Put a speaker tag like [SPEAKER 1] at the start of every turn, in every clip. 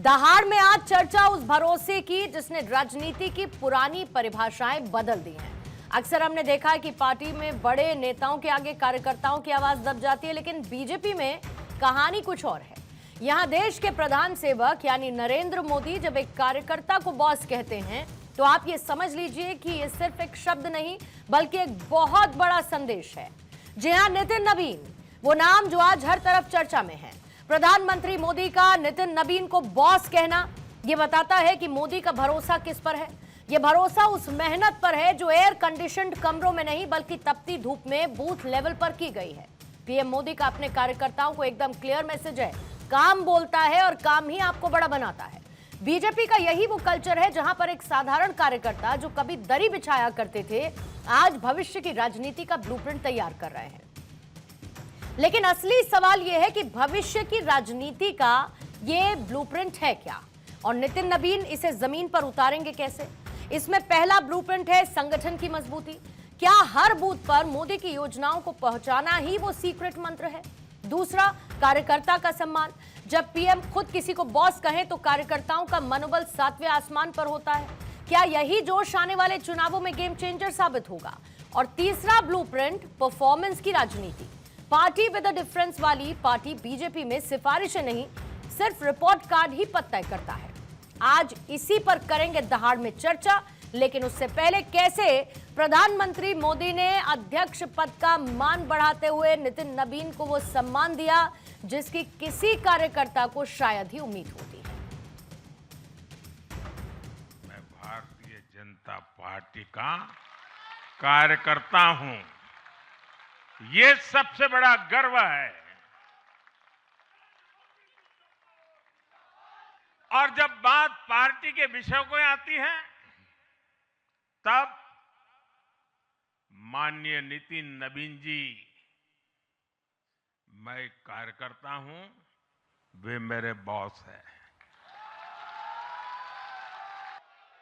[SPEAKER 1] दहाड़ में आज चर्चा उस भरोसे की जिसने राजनीति की पुरानी परिभाषाएं बदल दी हैं। अक्सर हमने देखा है कि पार्टी में बड़े नेताओं के आगे कार्यकर्ताओं की आवाज दब जाती है, लेकिन बीजेपी में कहानी कुछ और है। यहां देश के प्रधान सेवक यानी नरेंद्र मोदी जब एक कार्यकर्ता को बॉस कहते हैं तो आप ये समझ लीजिए कि ये सिर्फ एक शब्द नहीं बल्कि एक बहुत बड़ा संदेश है। जी हां, नितिन नबीन, वो नाम जो आज हर तरफ चर्चा में है। प्रधानमंत्री मोदी का नितिन नबीन को बॉस कहना ये बताता है कि मोदी का भरोसा किस पर है। ये भरोसा उस मेहनत पर है जो एयर कंडीशन्ड कमरों में नहीं बल्कि तपती धूप में बूथ लेवल पर की गई है। पीएम मोदी का अपने कार्यकर्ताओं को एकदम क्लियर मैसेज है, काम बोलता है और काम ही आपको बड़ा बनाता है। बीजेपी का यही वो कल्चर है जहां पर एक साधारण कार्यकर्ता जो कभी दरी बिछाया करते थे आज भविष्य की राजनीति का ब्लूप्रिंट तैयार कर रहे हैं। लेकिन असली सवाल यह है कि भविष्य की राजनीति का ये ब्लूप्रिंट है क्या, और नितिन नबीन इसे जमीन पर उतारेंगे कैसे। इसमें पहला ब्लूप्रिंट है संगठन की मजबूती। क्या हर बूथ पर मोदी की योजनाओं को पहुंचाना ही वो सीक्रेट मंत्र है। दूसरा, कार्यकर्ता का सम्मान। जब पीएम खुद किसी को बॉस कहे तो कार्यकर्ताओं का मनोबल 7वें आसमान पर होता है। क्या यही जोश आने वाले चुनावों में गेम चेंजर साबित होगा। और तीसरा ब्लूप्रिंट, परफॉर्मेंस की राजनीति। पार्टी विद अ डिफरेंस वाली पार्टी बीजेपी में सिफारिशें नहीं सिर्फ रिपोर्ट कार्ड ही पद तय करता है। आज इसी पर करेंगे दहाड़ में चर्चा, लेकिन उससे पहले कैसे प्रधानमंत्री मोदी ने अध्यक्ष पद का मान बढ़ाते हुए नितिन नबीन को वो सम्मान दिया जिसकी किसी कार्यकर्ता को शायद ही उम्मीद होती है।
[SPEAKER 2] मैं भारतीय जनता पार्टी का कार्यकर्ता हूं, ये सबसे बड़ा गर्व है। और जब बात पार्टी के विषयों को आती है तब माननीय नितिन नबीन जी, मैं एक कार्यकर्ता हूं, वे मेरे बॉस हैं।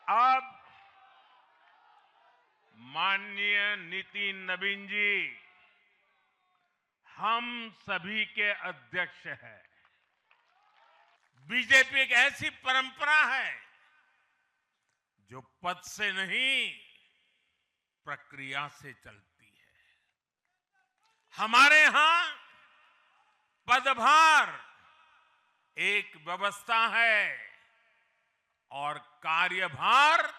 [SPEAKER 2] अब माननीय नितिन नबीन जी हम सभी के अध्यक्ष हैं। बीजेपी एक ऐसी परंपरा है जो पद से नहीं प्रक्रिया से चलती है। हमारे यहां पदभार एक व्यवस्था है और कार्यभार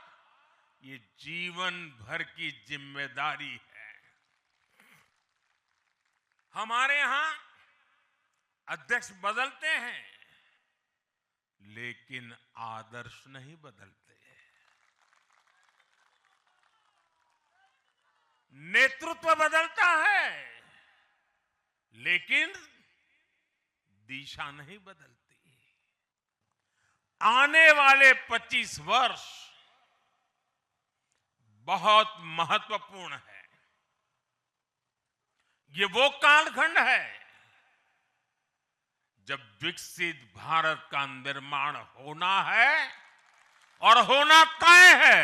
[SPEAKER 2] ये जीवन भर की जिम्मेदारी है। हमारे यहां अध्यक्ष बदलते हैं लेकिन आदर्श नहीं बदलते। नेतृत्व बदलता है लेकिन दिशा नहीं बदलती। आने वाले 25 वर्ष बहुत महत्वपूर्ण है। ये वो कालखंड है जब विकसित भारत का निर्माण होना है और होना तय है।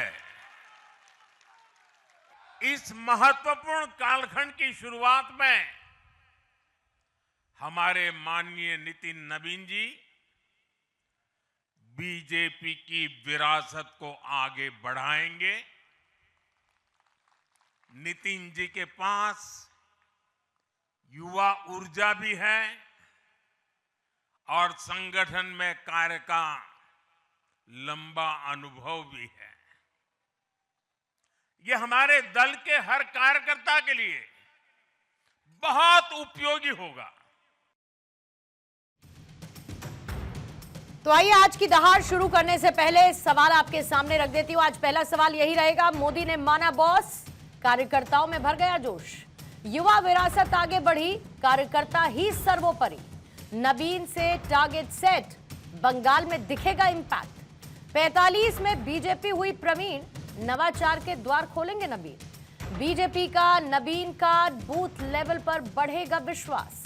[SPEAKER 2] इस महत्वपूर्ण कालखंड की शुरुआत में हमारे माननीय नितिन नबीन जी बीजेपी की विरासत को आगे बढ़ाएंगे। नितिन जी के पास युवा ऊर्जा भी है और संगठन में कार्य का लंबा अनुभव भी है। यह हमारे दल के हर कार्यकर्ता के लिए बहुत उपयोगी होगा।
[SPEAKER 1] तो आइए आज की दहाड़ शुरू करने से पहले सवाल आपके सामने रख देती हूं। आज पहला सवाल यही रहेगा, मोदी ने माना बॉस, कार्यकर्ताओं में भर गया जोश। युवा विरासत आगे बढ़ी, कार्यकर्ता ही सर्वोपरि। नबीन से टारगेट सेट, बंगाल में दिखेगा इंपैक्ट। 45 में बीजेपी हुई प्रवीण, नवाचार के द्वार खोलेंगे नबीन। बीजेपी का नबीन का बूथ लेवल पर बढ़ेगा विश्वास।